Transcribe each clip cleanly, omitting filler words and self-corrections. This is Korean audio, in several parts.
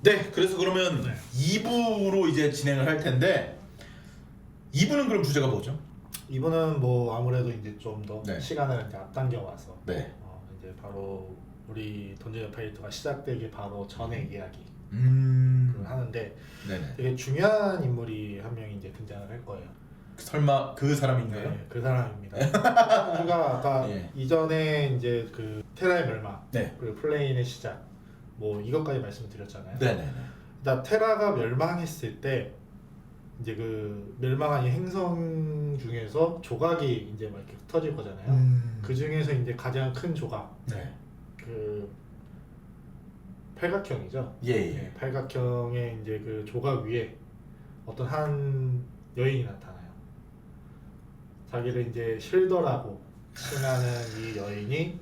네, 그래서 그러면 네. 2부로 이제 진행을 할 텐데 2부는 그럼 주제가 뭐죠? 이번은 뭐 아무래도 이제 좀 더 네. 시간을 이제 앞당겨 와서 네. 이제 바로 우리 던전 파이터가 시작되기 바로 전의 이야기를 하는데 네네. 되게 중요한 인물이 한 명이 이제 등장을 할 거예요. 설마 그 사람인가요? 네, 그 사람입니다. 우리가 아까 예. 이전에 이제 그 테라의 멸망, 네. 그리고 플레인의 시작, 뭐 이것까지 말씀드렸잖아요. 네네네. 일단 테라가 멸망했을 때 이제 그 멸망한 이 행성 중에서 조각이 이제 막 이렇게 흩어질 거잖아요. 그 중에서 이제 가장 큰 조각, 네. 그 팔각형이죠. 예. 네, 팔각형의 이제 그 조각 위에 어떤 한 여인이 나타나요. 자기를 이제 실더라고 칭하는 이 여인이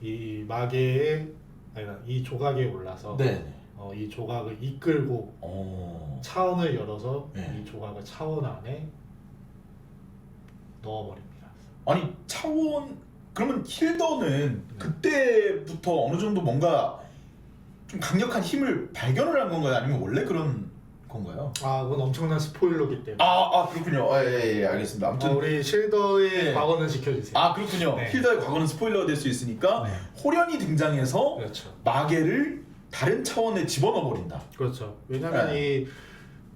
이 마계의 아니다 이 조각에 올라서 네. 이 조각을 이끌고 차원을 열어서 네. 이 조각을 차원 안에 넣어버립니다. 아니 차원 그러면 힐더는 그때부터 어느 정도 뭔가 좀 강력한 힘을 발견을 한 건가요? 아니면 원래 그런 건가요? 아, 그건 엄청난 스포일러기 때문에. 그렇군요. 예, 알겠습니다. 아무튼 우리 실더의 네. 과거는 지켜주세요. 그렇군요. 네. 힐더의 과거는 스포일러가 될 수 있으니까 네. 호련이 등장해서 그렇죠. 마계를 다른 차원에 집어넣어 버린다. 그렇죠. 왜냐면 네. 이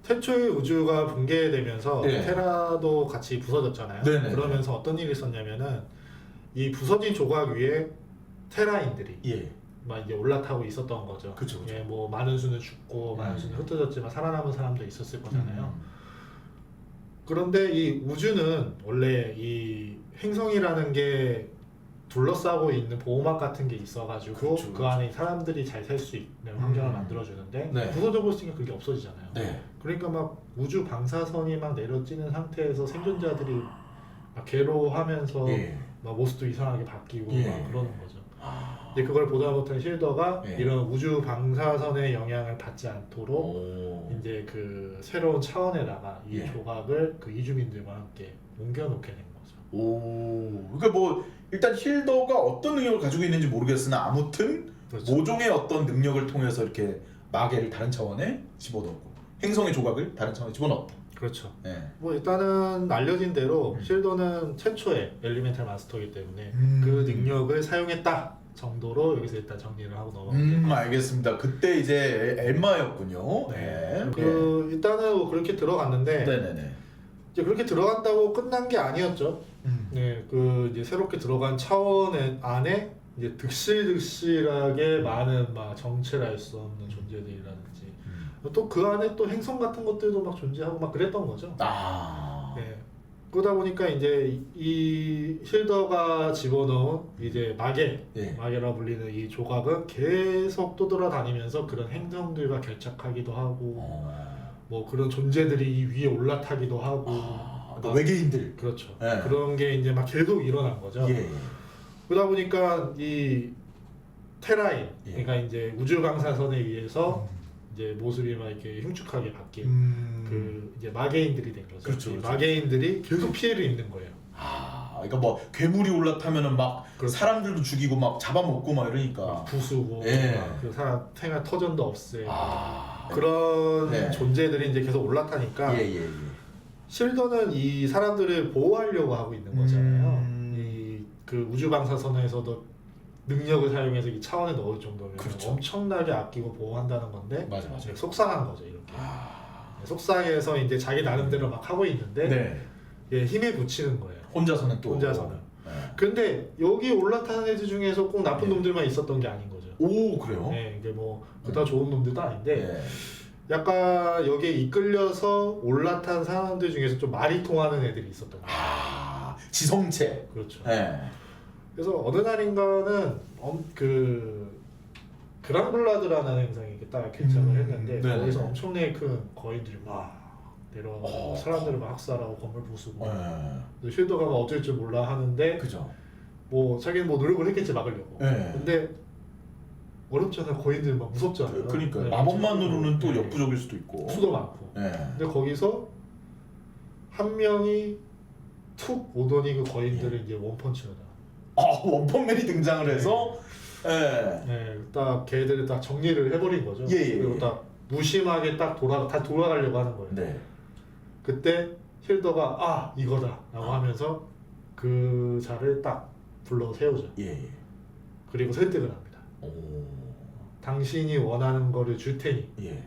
태초의 우주가 붕괴되면서 네. 테라도 같이 부서졌잖아요. 네네. 그러면서 어떤 일이 있었냐면은 이 부서진 조각 위에 테라인들이 예. 막 이제 올라타고 있었던 거죠. 그쵸. 예, 뭐 많은 수는 죽고 많은 수는 흩어졌지만 살아남은 사람도 있었을 거잖아요. 그런데 이 우주는 원래 이 행성이라는 게 둘러싸고 있는 보호막 같은 게 있어가지고 그쵸, 그 안에 사람들이 잘 살 수 있는 환경을 만들어주는데 네. 부서져 버렸으니까 그게 없어지잖아요. 네. 그러니까 막 우주 방사선이 막 내려지는 상태에서 생존자들이 막 괴로워하면서 예. 막 모습도 이상하게 바뀌고 예. 막 그러는 거죠. 근데 그걸 보다 못한 실더가 예. 이런 우주 방사선의 영향을 받지 않도록 이제 그 새로운 차원에다가 이 예. 조각을 그 이주민들과 함께 옮겨놓게 된 거죠. 그러니까 뭐 일단 힐더가 어떤 능력을 가지고 있는지 모르겠으나 아무튼 그렇죠. 모종의 어떤 능력을 통해서 이렇게 마계를 다른 차원에 집어넣고 행성의 조각을 다른 차원에 집어넣었다. 그렇죠. 네. 뭐 일단은 알려진 대로 실더는 최초의 엘리멘탈 마스터이기 때문에 음. 그 능력을 사용했다 정도로 여기서 일단 정리를 하고 넘어갈게요. 알겠습니다. 그때 이제 엘마였군요. 네. 그 일단은 뭐 그렇게 들어갔는데 네네네. 이제 그렇게 들어간다고 끝난 게 아니었죠. 네, 그 이제 새롭게 들어간 차원 안에 이제 득실득실하게 많은 막 정체를 알 수 없는 존재들이라든지 또 그 안에 또 행성 같은 것들도 막 존재하고 막 그랬던 거죠. 네. 그러다 보니까 이제 이 힐더가 집어넣은 이제 마계라 불리는 이 조각은 계속 떠돌아다니면서 그런 행성들과 결착하기도 하고 뭐 그런 존재들이 이 위에 올라타기도 하고 또 외계인들. 그렇죠. 네. 그런 게 이제 막 계속 일어난 거죠. 예. 그러다 보니까 이 테라인, 예. 그러니까 이제 우주 방사선에 의해서 이제 모습이 막 이렇게 흉측하게 바뀐 그 이제 마계인들이 된 거죠. 그렇죠, 이 그렇죠. 마계인들이 계속 피해를 입는 거예요. 그러니까 뭐 괴물이 올라타면은 막 그렇죠. 사람들도 죽이고 막 잡아먹고 막 이러니까. 부수고 예. 막 그 사람 생활 터전도 없애고 네. 그런 네. 존재들이 이제 계속 올라타니까 예. 실더는 이 사람들을 보호하려고 하고 있는 거잖아요. 이 그 우주 방사선에서도 능력을 사용해서 이 차원에 넣을 정도면 그렇죠. 엄청나게 아끼고 보호한다는 건데 맞아. 속상한 거죠 이렇게. 속상해서 이제 자기 나름대로 막 하고 있는데 네. 예, 힘에 부치는 거예요. 혼자서는 또. 혼자서는. 네. 근데 여기 올라타는 애들 중에서 꼭 나쁜 네. 놈들만 있었던 게 아닌 거죠. 오 그래요? 네, 이게 뭐 그다 좋은 놈들도 아닌데 네. 약간 여기에 이끌려서 올라탄 사람들 중에서 좀 말이 통하는 애들이 있었던 거예요. 지성체. 그렇죠. 네. 그래서 어느 날인가는 그 그랑블라드라는 행성이 이렇게 딱 개척을 했는데 네네. 거기서 엄청나게 큰 거인들이 막 내려와서 사람들을 막 학살하고 건물 부수고 네. 쉴더가 막 어쩔 줄 몰라 하는데 그죠. 뭐 자기는 뭐 노력을 했겠지 막으려고. 네. 근데 어렵잖아. 거인들 막 무섭잖아요. 그러니까 네, 마법만으로는 또 네. 역부족일 수도 있고. 수도 많고. 네. 근데 거기서 한 명이 툭 오더니 그 거인들을 이제 원펀치로 나. 원펀맨이 등장을 해서 예. 네, 딱 걔들을 딱 정리를 해버린 거죠. 예. 그리고 딱 무심하게 딱 돌아가려고 하는 거예요. 네. 그때 힐더가 아 이거다라고 하면서 그 자를 딱 불러 세우죠. 예. 그리고 설득을 합니다. 오. 당신이 원하는 거를 줄 테니 예.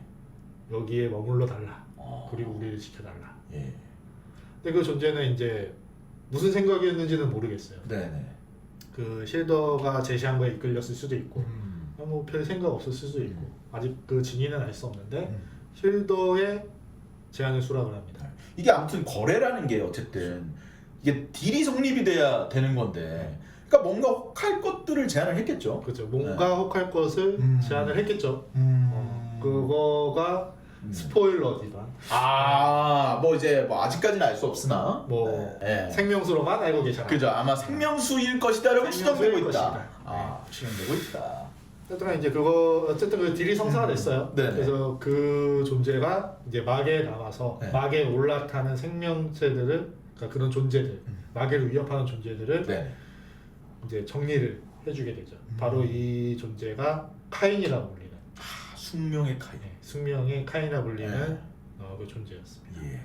여기에 머물러 달라. 어. 그리고 우리를 지켜달라. 예. 근데 그 존재는 이제 무슨 생각이었는지는 모르겠어요. 네네. 그 힐더가 제시한 거에 이끌렸을 수도 있고 뭐 별 생각 없었을 수도 있고 아직 그 진위는 알 수 없는데 힐더의 제안을 수락을 합니다. 이게 아무튼 거래라는 게 어쨌든 이게 딜이 성립이 돼야 되는 건데, 그러니까 뭔가 혹할 것들을 제안을 했겠죠. 그렇죠. 뭔가 혹할 것을 제안을 했겠죠. 그거가 스포일러지만 뭐 이제 뭐 아직까지는 알 수 없으나 뭐 네. 생명수로만 알고 계시나. 그죠. 아마 생명수일 것이다라고 생명수일 추정되고 있다. 것이다. 추정되고 있다. 어쨌든 이제 그거 어쨌든 그 딜이 성사가 됐어요. 네네. 그래서 그 존재가 이제 막에 나와서 네. 막에 올라타는 생명체들을, 그러니까 그런 존재들, 막에를 위협하는 존재들을 네. 이제 정리를 해주게 되죠. 바로 이 존재가 카인이라고 불리는 숙명의 카인. 숙명의 카인이라 불리는 네. 그 존재였습니다. 예.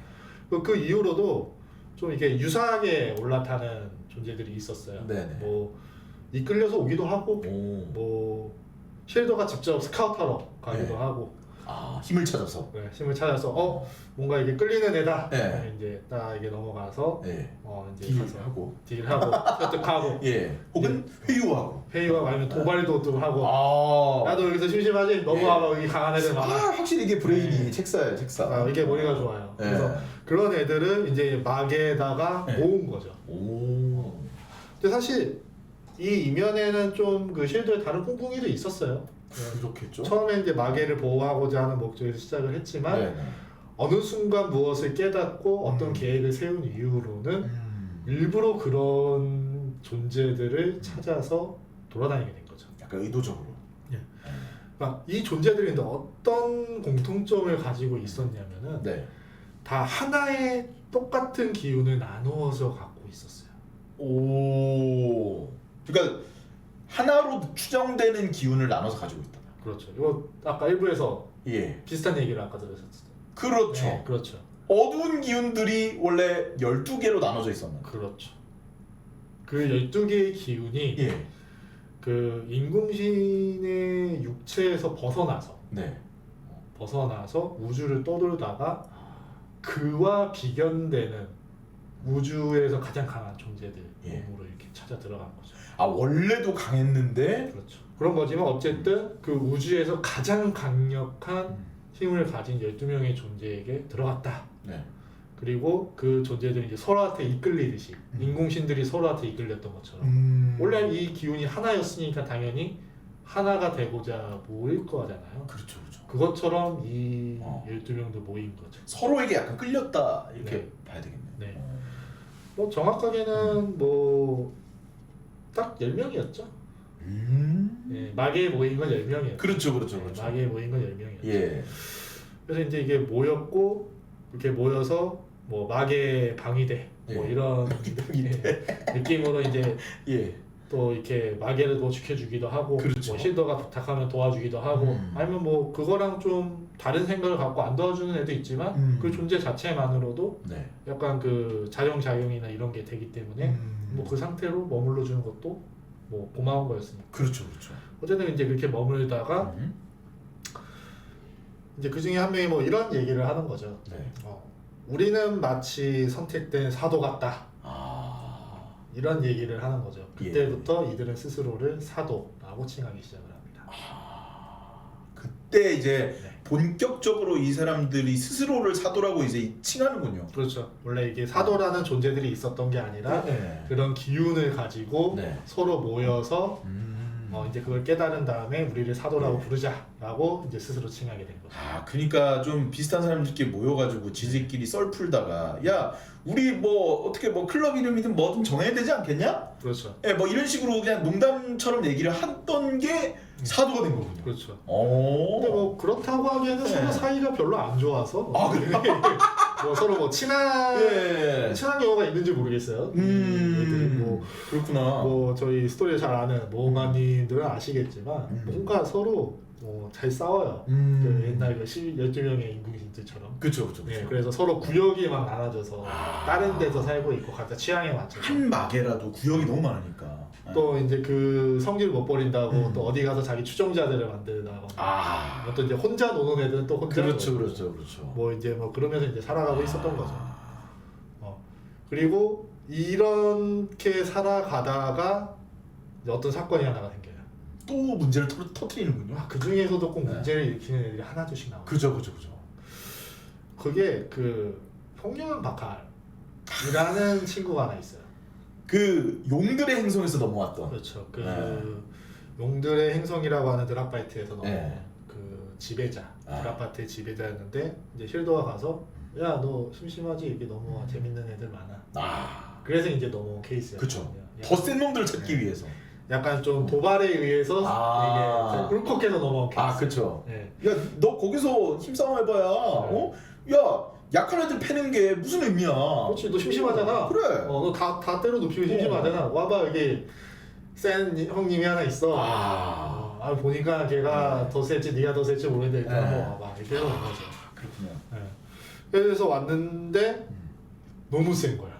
그 이후로도 좀 이렇게 유사하게 올라타는 존재들이 있었어요. 네네. 뭐 이끌려서 오기도 하고, 오. 뭐 힐더가 직접 스카우트하러 가기도 네. 하고, 힘을 찾아서. 네, 힘을 찾아서 뭔가 이게 끌리는 애다. 네. 그러면 이제 딱 이게 넘어가서 네. 이제 가서 딜하고. 딜하고 설득하고, 예. 혹은 회유하고. 회의와 아니면 도발도 또 하고. 나도 여기서 심심하지? 넘어와봐. 여기 강한 애들 많아. 확실히 이게 브레인이 책사예요, 책사. 이게 머리가 좋아요. 네. 그래서 그런 애들을 이제 막에다가 네. 모은 거죠. 오. 근데 사실 이 이면에는 좀 그 쉴드의 다른 꿍꿍이도 있었어요. 그렇겠죠. 처음에 이제 마계를 보호하고자 하는 목적에서 시작을 했지만 네. 어느 순간 무엇을 깨닫고 어떤 계획을 세운 이후로는 일부러 그런 존재들을 찾아서 돌아다니게 된 거죠. 약간 의도적으로. 그러니까 이 존재들이 근데 어떤 공통점을 가지고 있었냐면은 네. 다 하나의 똑같은 기운을 나누어서 갖고 있었어요. 오. 그러니까 하나로 추정되는 기운을 나눠서 가지고 있다. 그렇죠. 이거 아까 일부에서 예. 비슷한 얘기를 아까 들으셨어요. 그렇죠. 네, 그렇죠. 어두운 기운들이 원래 12개로 나눠져 있었는. 그렇죠. 그 12개의 기운이 예. 그 인공신의 육체에서 벗어나서 네. 우주를 떠돌다가 그와 비견되는 우주에서 가장 강한 존재들 예. 몸으로 이렇게 찾아 들어간 거죠. 원래도 강했는데. 그렇죠. 그런 거지만 어쨌든 그 우주에서 가장 강력한 힘을 가진 12명의 존재에게 들어갔다. 네. 그리고 그 존재들이 이제 서로한테 이끌리듯이 인공신들이 서로한테 이끌렸던 것처럼 원래 이 기운이 하나였으니까 당연히 하나가 되고자 모일 거잖아요. 그렇죠, 그렇죠. 그것처럼 이 12명도 모인 거죠. 서로에게 약간 끌렸다 이렇게 네. 봐야 되겠네. 네. 뭐 정확하게는 뭐 딱 10명이었죠. 네, 마계에 모인 건 10명이었죠. 그렇죠, 그렇죠, 그렇죠. 마계에 모인 건 10명이었죠. 예. 그래서 이제 이게 모였고 이렇게 모여서 뭐 마계 방위대 뭐 예. 이런 느낌으로 이제 예. 또 이렇게 마계를 뭐 지켜주기도 하고 그렇죠. 뭐 힐더가 부탁하면 도와주기도 하고 아니면 뭐 그거랑 좀 다른 생각을 갖고 안 도와주는 애도 있지만 그 존재 자체만으로도 네. 약간 그 자용작용이나 이런 게 되기 때문에 뭐 그 상태로 머물러 주는 것도 뭐 고마운 거였으니까. 그렇죠, 그렇죠. 어쨌든 이제 그렇게 머물다가 이제 그 중에 한 명이 뭐 이런 얘기를 하는 거죠. 네. 우리는 마치 선택된 사도 같다. 이런 얘기를 하는 거죠. 그때부터 이들은 스스로를 사도라고 칭하기 시작을 합니다. 그때 이제 네. 본격적으로 이 사람들이 스스로를 사도라고 이제 칭하는군요. 그렇죠. 원래 이게 사도라는 존재들이 있었던 게 아니라 네. 그런 기운을 가지고 네. 서로 모여서 이제 그걸 깨달은 다음에 우리를 사도라고 네. 부르자라고 이제 스스로 칭하게 된 거죠. 그러니까 좀 비슷한 사람들끼리 모여가지고 지들끼리 썰 풀다가 야 우리 뭐 어떻게 뭐 클럽 이름이든 뭐든 정해야 되지 않겠냐? 그렇죠. 예, 뭐 이런 식으로 그냥 농담처럼 얘기를 했던 게 사도가 된 거군요. 그렇죠. 오. 근데 뭐 그렇다고 하기에는 네. 서로 사이가 별로 안 좋아서 그래요? 뭐 서로 뭐 친한 예. 친한 경우가 있는지 모르겠어요. 얘들이 그렇구나. 뭐 저희 스토리 잘 아는 모험가님들은 아시겠지만 뭔가 서로 잘 싸워요. 그 옛날 그 12명의 인공신들처럼. 그쵸. 네, 그래서 서로 구역이 막 나눠져서 다른 데서 살고 있고 각자 취향에 맞춰서 한 마개라도 구역이 너무 많으니까. 또 이제 그 성질 못 버린다고 또 어디 가서 자기 추종자들을 만들다거나 또 이제 혼자 노는 애들은 또 혼자 그렇죠. 뭐 이제 뭐 그러면서 이제 살아가고 있었던 거죠. 그리고 이렇게 살아가다가 이제 어떤 사건이 하나가 생겨요. 또 문제를 터뜨리는군요. 그 중에서도 꼭 문제를 일으키는 애들이 하나둘씩 나와요. 그죠. 그게 그 폭력한 박할이라는 친구가 하나 있어요. 그 용들의 행성에서 넘어왔던. 그렇죠. 그 네. 용들의 행성이라고 하는 드랍바이트에서 넘어온 네. 그 지배자, 드랍바이트의 지배자였는데 이제 힐더가 가서 야 너 심심하지? 이게 너무 재밌는 애들 많아. 그래서 이제 넘어온 케이스야. 그쵸. 더 센 놈들을 찾기 위해서. 약간 좀 도발에 의해서 이게 울컥해서 넘어온 케이스. 그쵸. 네. 야, 너 거기서 힘싸움 해봐야, 야, 약한 애들 패는 게 무슨 의미야? 그렇지, 너 심심하잖아. 그래. 너 다 때려 눕히고 심심하잖아. 와봐 여기 센 형님이 하나 있어. 보니까 걔가 더 셀지 네가 더 셀지 모르는데 일단 한번 와봐. 이렇게 해서 온 거죠. 그렇군요. 네. 그래서 왔는데 너무 센 거야.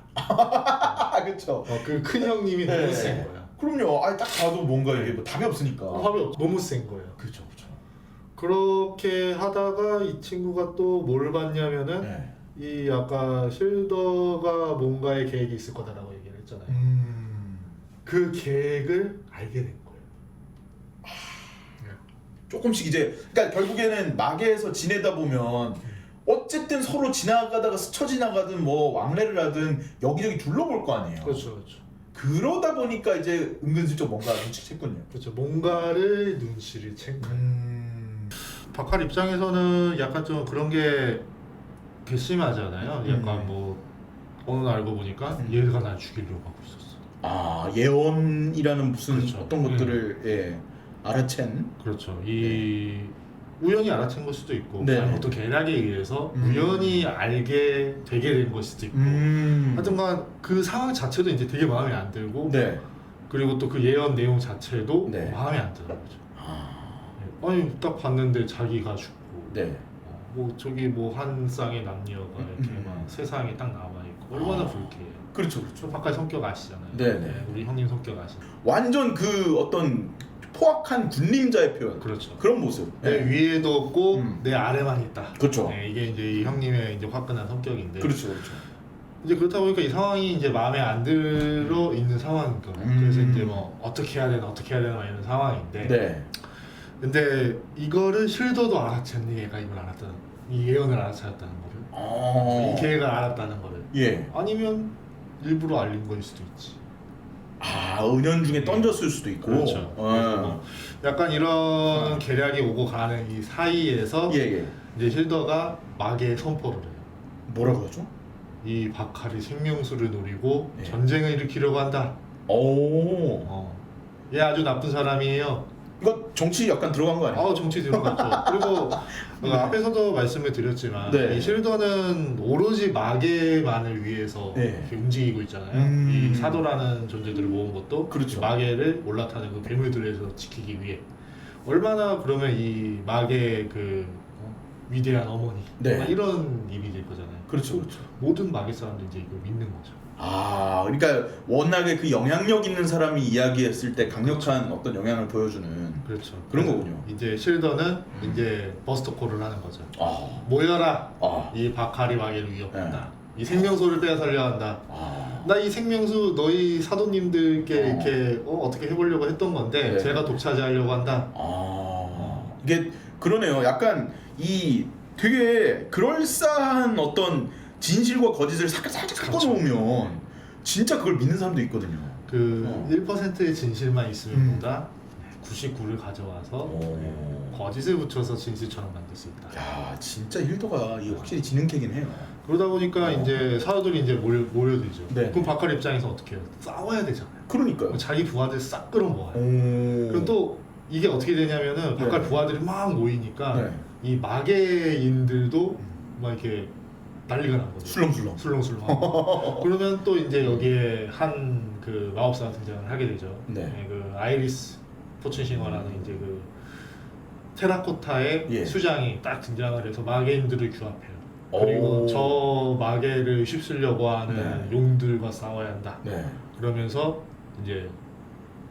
그쵸. 그 큰 형님이 너무 센 거야. 그럼요. 딱 봐도 뭔가 이게 뭐 답이 없으니까. 답이 없어. 너무 센 거예요. 그쵸. 그렇게 하다가 이 친구가 또 뭘 봤냐면은 이 아까 쉴더가 뭔가의 계획이 있을 거다라고 얘기를 했잖아요. 그 계획을 알게 된 거예요. 조금씩 이제, 그러니까 결국에는 마계에서 지내다 보면 어쨌든 서로 지나가다가 스쳐 지나가든 뭐 왕래를 하든 여기저기 둘러볼 거 아니에요. 그렇죠. 그러다 보니까 이제 은근슬쩍 뭔가 눈치챘군요. 그렇죠. 뭔가를 눈치를 챈 거예요. 박할 입장에서는 약간 좀 그런 게 괘씸하잖아요. 약간 뭐 어느 날 알고 보니까 얘가 날 죽이려고 하고 있었어. 예언이라는 무슨 그렇죠. 어떤 것들을 알아챈. 그렇죠. 우연히 알아챈 걸 수도 있고 아니면 어떤 계략에 의해서 우연히 알게 되게 된 걸 수도 있고 하여튼간 그 상황 자체도 이제 되게 마음에 안 들고 그리고 또 그 예언 내용 자체도 마음에 안 드는 거죠. 아니 딱 봤는데 자기가 죽고 뭐 저기 뭐 한 쌍의 남녀가 이렇게 막 세상에 딱 나와 있고 얼마나 불쾌해요. 그렇죠. 박할 성격 아시잖아요. 우리 형님 성격 아시죠. 완전 그 어떤 포악한 군림자의 표현. 그렇죠. 그런 모습. 내 위에도 없고 내 아래만 있다. 그렇죠. 이게 이제 이 형님의 이제 화끈한 성격인데. 그렇죠. 이제 그렇다 보니까 이 상황이 이제 마음에 안 들어 있는 상황인 거예요. 그래서 이제 뭐 어떻게 해야 되나 이런 상황인데. 근데 이거를 쉴더도 알아챘니? 얘가 이걸 알았다는, 이 예언을 알아챘다는 거를. 이 계획을 알았다는 거를. 아니면 일부러 알린 거일 수도 있지. 은연중에 던졌을 수도 있고. 그렇죠. 뭐 약간 이런 계략이 오고 가는 이 사이에서 이제 힐더가 마계에 선포를 해요. 뭐라고 하죠? 이 박할이 생명수를 노리고 전쟁을 일으키려고 한다. 얘 아주 나쁜 사람이에요. 이거 정치 약간 들어간 거 아니에요? 정치 들어갔죠. 그리고 앞에서도 말씀을 드렸지만 이 쉴더는 오로지 마계만을 위해서 이렇게 움직이고 있잖아요. 이 사도라는 존재들을 모은 것도 마계를 올라타는 그 괴물들에서 지키기 위해. 얼마나 그러면 이 마계의 그 위대한 어머니 이런 이미지일 거잖아요. 그렇죠. 모든 마계 사람들이 이제 이걸 믿는 거죠. 그러니까 워낙에 그 영향력 있는 사람이 이야기했을 때 강력한 어떤 영향을 보여주는 그런 거군요. 이제 쉴더는 이제 버스터콜을 하는 거죠. 모여라. 이 박할이 마계를 위협한다. 이 생명수를 빼앗으려 한다. 나 이 생명수 너희 사도님들께 이렇게 어떻게 해보려고 했던 건데 제가 독차지하려고 한다. 이게 그러네요. 약간 이 되게 그럴싸한 어떤 진실과 거짓을 살짝 섞어놓으면 진짜 그걸 믿는 사람도 있거든요. 1%의 진실만 있으면 보다 99를 가져와서 거짓을 붙여서 진실처럼 만들 수 있다. 야, 진짜 힐더가 확실히 지능캐긴 해요. 그러다 보니까 이제 사도들이 이제 모여들죠. 그럼 박할 입장에서 어떻게 해요? 싸워야 되잖아요. 그러니까요. 자기 부하들 싹 끌어모아요. 그럼 또 이게 어떻게 되냐면은 박할 부하들이 막 모이니까 이 마계인들도 막 이렇게 난리가 난 거죠. 술렁술렁. 술렁술렁. 그러면 또 이제 여기에 한 그 마법사가 등장을 하게 되죠. 네. 그 아이리스 포춘싱어라는 이제 그 테라코타의 예. 수장이 딱 등장을 해서 마개인들을 규합해요. 오. 그리고 저 마개를 휩쓸려고 하는 네. 용들과 싸워야 한다. 네. 그러면서 이제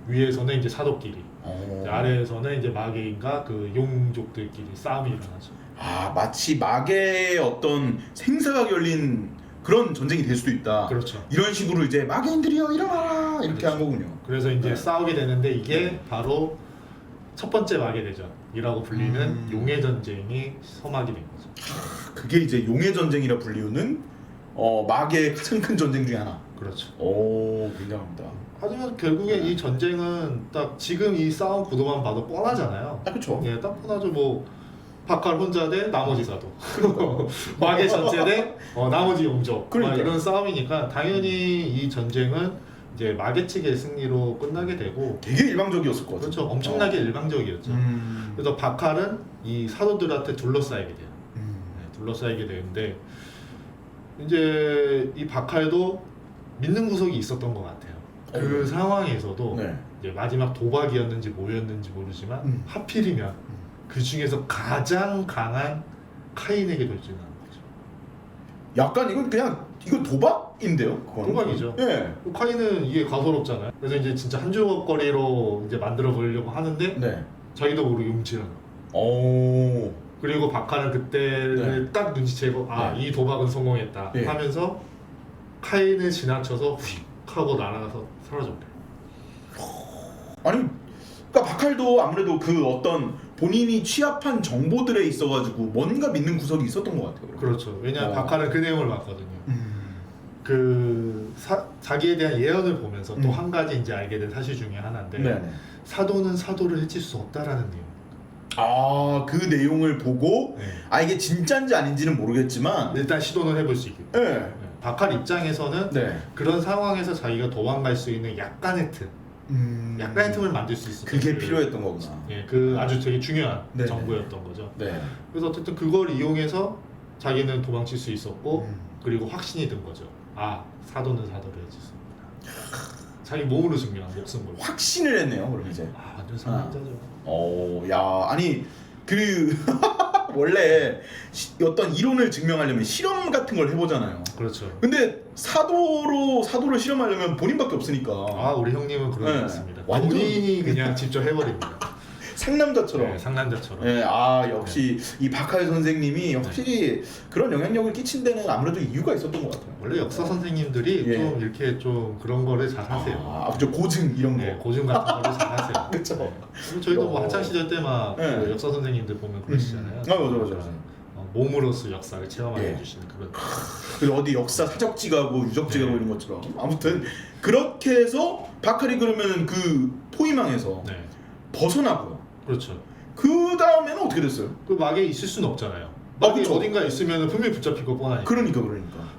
위에서는 이제 사도끼리, 이제 아래에서는 이제 마개인과 그 용족들끼리 싸움이 일어나죠. 아, 마치 마계의 어떤 생사가 결린 그런 전쟁이 될 수도 있다. 그렇죠. 이런 식으로 이제 마계인들이여 일어나라 이렇게 그렇죠. 한 거군요. 그래서 이제 네. 싸우게 되는데 이게 네. 바로 첫 번째 마계대전이라고 불리는 용의 전쟁이 서막이 된 거죠. 그게 이제 용의 전쟁이라 불리우는 마계의 가장 큰 전쟁 중에 하나. 그렇죠. 오, 굉장합니다. 하지만 결국에 이 전쟁은 딱 지금 이 싸움 구도만 봐도 뻔하잖아요. 아, 그렇죠. 예, 딱 뻔하죠. 뭐 바칼 혼자 대 나머지 사도, 마계 전체 대 나머지 용족, 그러니까요. 이런 싸움이니까 당연히 이 전쟁은 이제 마계 측의 승리로 끝나게 되고, 되게 일방적이었을 것 같아요. 그렇죠. 엄청나게 일방적이었죠. 그래서 바칼은 이 사도들한테 둘러싸이게 돼요. 네, 둘러싸이게 되는데 이제 이 바칼도 믿는 구석이 있었던 것 같아요. 그 상황에서도 네. 이제 마지막 도박이었는지 뭐였는지 모르지만 하필이면 그 중에서 가장 강한 카인에게 돌진하는 거죠. 약간 이건 그냥 이거 도박인데요? 그거는? 도박이죠. 예. 카인은 이게 가소롭잖아요. 그래서 이제 진짜 한 주먹거리로 이제 만들어 보려고 하는데 네. 자기도 모르게 움찔하는 거예요. 오. 그리고 바카는 그때를 딱 눈치채고 이 도박은 성공했다 네. 하면서 카인을 지나쳐서 휙 하고 날아가서 사라져버려요. 아니, 그러니까 바칼도 아무래도 그 어떤 본인이 취합한 정보들에 있어가지고 뭔가 믿는 구석이 있었던 것 같아요. 그렇죠. 왜냐하면 바카는 그 내용을 봤거든요. 음. 자기에 대한 예언을 보면서 또 한 가지 이제 알게 된 사실 중에 하나인데 네네. 사도는 사도를 해칠 수 없다라는 내용. 아, 그 내용을 보고 네. 아 이게 진짜인지 아닌지는 모르겠지만 일단 시도는 해볼 수 있고. 네. 바칼 입장에서는 네. 그런 상황에서 자기가 도망갈 수 있는 약간의 틈, 약간의 틈을 만들 수 있었던 그게 필요했던 거구나. 예, 그 아주 되게 중요한 네. 정보였던 거죠. 네. 그래서 어쨌든 그걸 이용해서 자기는 도망칠 수 있었고 음. 그리고 확신이 든 거죠. 아, 사도는 사도를 해줄 수 있구나. 자기 몸으로 증명한 목숨 걸고. 확신을 했네요. 그럼 이제. 아, 완전 상남자죠. 야, 아니 그 원래 어떤 이론을 증명하려면 실험 같은 걸 해보잖아요. 그렇죠. 근데 사도를 실험하려면 본인밖에 없으니까 아, 우리 형님은 그런 것 네. 같습니다. 완전- 본인이 그냥 직접 해버립니다. 상남자처럼. 네, 상남자처럼. 네, 역시 이 박하일 선생님이 확실히 그런 영향력을 끼친 데는 아무래도 이유가 있었던 것 같아요. 원래 역사 선생님들이 예. 좀 이렇게 좀 그런 거를 잘 하세요. 그죠, 고증 이런 거. 네, 고증 같은 거를 잘 하세요. 그쵸. 네. 그리고 저희도 뭐 학창 시절 때막 네. 그 역사 선생님들 보면 그러시잖아요. 맞아. 몸으로서 역사를 체험하게 예. 해주시는 그런. 그 어디 역사 사적지 가고 유적지 가고 네. 이런 것처럼 아무튼 그렇게 해서 박하리 그러면 그 포위망에서 네, 벗어나고요. 그렇죠. 그 다음에는 어떻게 됐어요? 그 막에 있을 수는 없잖아요. 막이 그쵸. 어딘가 있으면 분명히 붙잡힐 거 뻔하니까. 그러니까.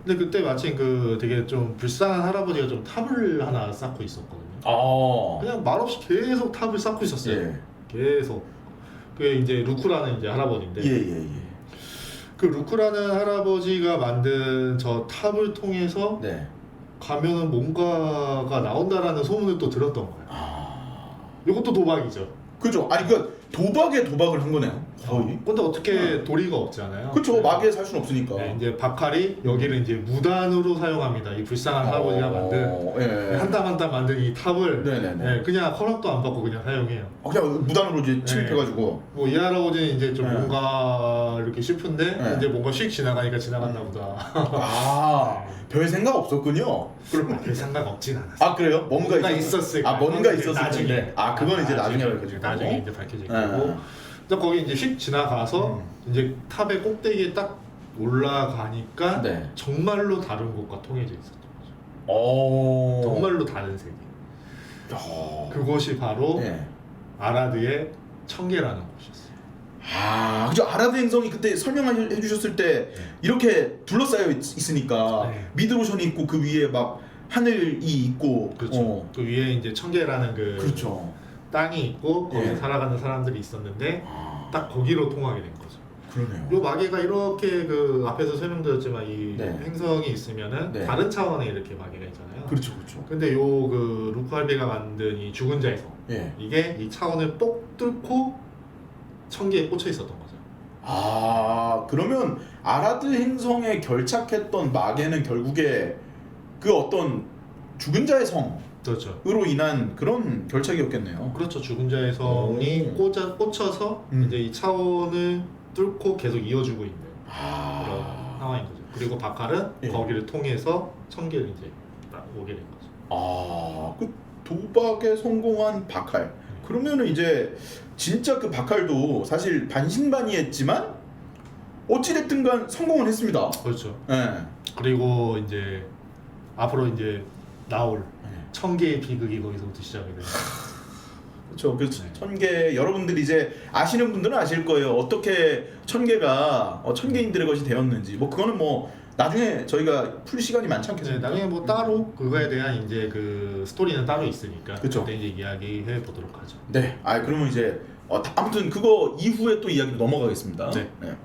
근데 그때 마침 그 되게 좀 불쌍한 할아버지가 좀 탑을 하나 쌓고 있었거든요. 아. 그냥 말없이 계속 탑을 쌓고 있었어요. 예. 계속. 그게 이제 루크라는 이제 할아버지인데. 예. 그 루크라는 할아버지가 만든 저 탑을 통해서 네. 가면은 뭔가가 나온다라는 소문을 또 들었던 거예요. 이것도 도박이죠. 그죠. 아니 그 도박에 도박을 한 거네요. 거의. 근데 어떻게 도리가 없잖아요. 그쵸. 마계에 살 수는 없으니까. 네, 이제 바칼이 여기를 이제 무단으로 사용합니다. 이 불쌍한 할아버지가 만든 예. 한 땀 한 땀 만든 이 탑을 네네네. 네, 그냥 허락도 안 받고 그냥 사용해요. 그냥 무단으로 이제 침입해가지고. 뭐 이 할아버지는 이제 좀 네. 뭔가 이렇게 싶은데 네. 이제 뭔가 휙 지나가니까 지나갔나 보다. 별 생각 없었군요. 그럼 별 생각 없진 않았어. 그래요? 뭔가 있었을 거예요. 거예요. 뭔가 이제 있었을 나중에. 텐데. 그건 이제 나중에 밝혀질 거고. 나중에 이제 밝혀질 네. 거고. 그래서 거기 이제 휙 지나가서 이제 탑의 꼭대기에 딱 올라가니까 네. 정말로 다른 곳과 통해져 있었던 거죠. 정말로 다른 세계. 그곳이 바로 네. 아라드의 청계라는 곳이었어요. 그죠. 아라드 행성이 그때 설명해 주셨을 때 이렇게 둘러싸여 있으니까 네. 미드로션이 있고 그 위에 막 하늘이 있고. 그렇죠. 그 위에 이제 청계라는 그 그렇죠. 땅이 있고 거기에 예. 살아가는 사람들이 있었는데 딱 거기로 통하게 된 거죠. 그러네요. 요 마개가 이렇게 그 앞에서 설명드렸지만 이 네. 행성이 있으면은 네. 다른 차원에 이렇게 마개가 있잖아요. 그렇죠, 그렇죠. 근데 요 그 루크 할비가 만든 이 죽은 자의 성 예. 이게 이 차원을 뽁 뚫고 천계에 꽂혀 있었던 거죠. 아, 그러면 아라드 행성에 결착했던 마개는 결국에 그 어떤 죽은 자의 성으로 그렇죠. 인한 그런 결착이었겠네요. 그렇죠. 죽은 자의 성이 오. 꽂혀서 이제 이 차원을 뚫고 계속 이어주고 있는 그런 상황인 거죠. 그리고 바칼은 예. 거기를 통해서 천계를 이제 딱 오게 된 거죠. 아, 그 도박에 성공한 바칼. 그러면은 이제 진짜 그 바칼도 사실 반신반의했지만 어찌됐든간 성공을 했습니다. 그렇죠. 예. 그리고 이제 앞으로 이제 나올 네. 천계의 비극이 거기서부터 시작이 돼요. 그렇죠. 그 네. 천계 여러분들이 이제 아시는 분들은 아실 거예요. 어떻게 천계가 천계인들의 것이 되었는지. 뭐 그거는 뭐 나중에 저희가 풀 시간이 많지 네, 않겠습니까? 나중에 뭐 따로 그거에 대한 이제 그 스토리는 따로 있으니까 그쵸. 그때 이제 이야기해 보도록 하죠. 네. 아, 그러면 이제 아무튼 그거 이후에 또 이야기로 넘어가겠습니다. 네.